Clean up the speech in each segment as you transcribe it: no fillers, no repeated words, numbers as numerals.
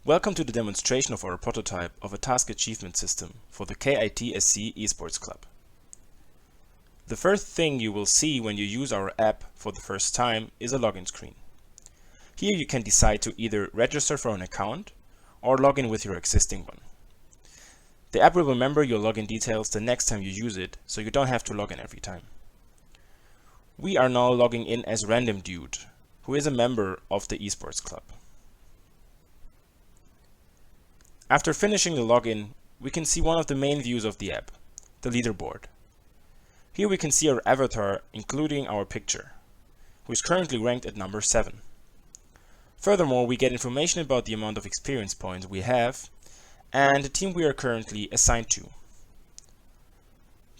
Welcome to the demonstration of our prototype of a task achievement system for the KITSC eSports Club. The first thing you will see when you use our app for the first time is a login screen. Here you can decide to either register for an account or log in with your existing one. The app will remember your login details the next time you use it, so you don't have to log in every time. We are now logging in as Random Dude, who is a member of the eSports Club. After finishing the login, we can see one of the main views of the app, the leaderboard. Here we can see our avatar, including our picture, who is currently ranked at number 7. Furthermore, we get information about the amount of experience points we have and the team we are currently assigned to.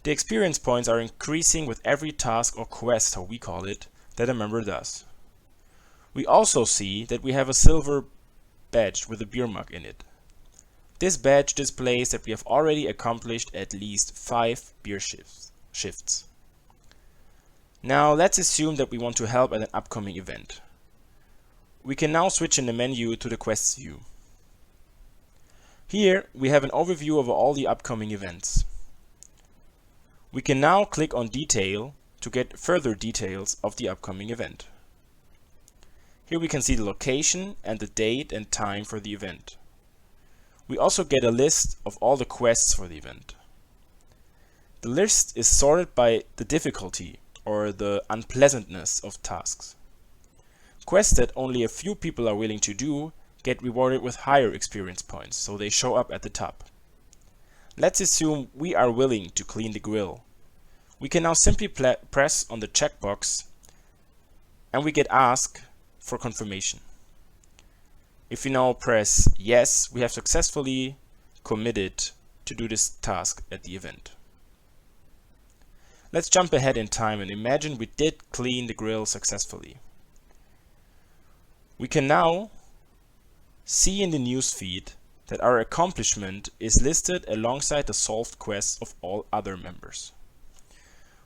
The experience points are increasing with every task or quest, how we call it, that a member does. We also see that we have a silver badge with a beer mug in it. This badge displays that we have already accomplished at least 5 beer shifts. Now let's assume that we want to help at an upcoming event. We can now switch in the menu to the quests view. Here we have an overview of all the upcoming events. We can now click on Detail to get further details of the upcoming event. Here we can see the location and the date and time for the event. We also get a list of all the quests for the event. The list is sorted by the difficulty or the unpleasantness of tasks. Quests that only a few people are willing to do get rewarded with higher experience points, so they show up at the top. Let's assume we are willing to clean the grill. We can now simply press on the checkbox and we get asked for confirmation. If we now press yes, we have successfully committed to do this task at the event. Let's jump ahead in time and imagine we did clean the grill successfully. We can now see in the newsfeed that our accomplishment is listed alongside the solved quests of all other members.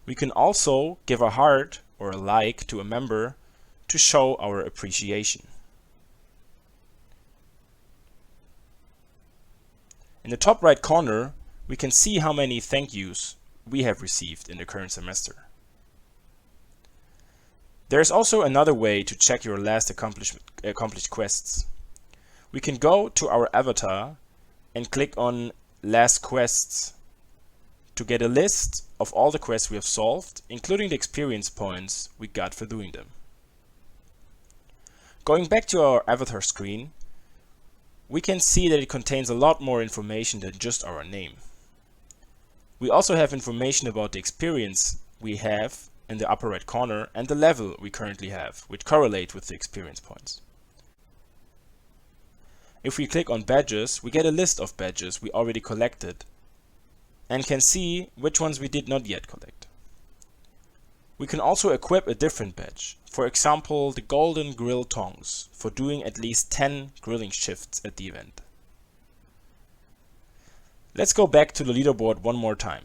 We can also give a heart or a like to a member to show our appreciation. In the top right corner, we can see how many thank yous we have received in the current semester. There is also another way to check your last accomplished quests. We can go to our avatar and click on Last Quests to get a list of all the quests we have solved, including the experience points we got for doing them. Going back to our avatar screen, we can see that it contains a lot more information than just our name. We also have information about the experience we have in the upper right corner and the level we currently have, which correlate with the experience points. If we click on badges, we get a list of badges we already collected and can see which ones we did not yet collect. We can also equip a different badge, for example the golden grill tongs for doing at least 10 grilling shifts at the event. Let's go back to the leaderboard one more time.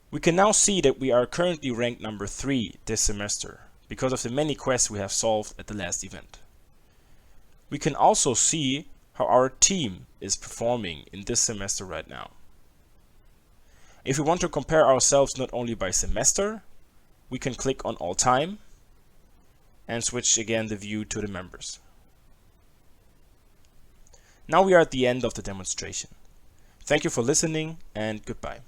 We can now see that we are currently ranked number 3 this semester because of the many quests we have solved at the last event. We can also see how our team is performing in this semester right now. If we want to compare ourselves not only by semester, we can click on All Time and switch again the view to the members. Now we are at the end of the demonstration. Thank you for listening and goodbye.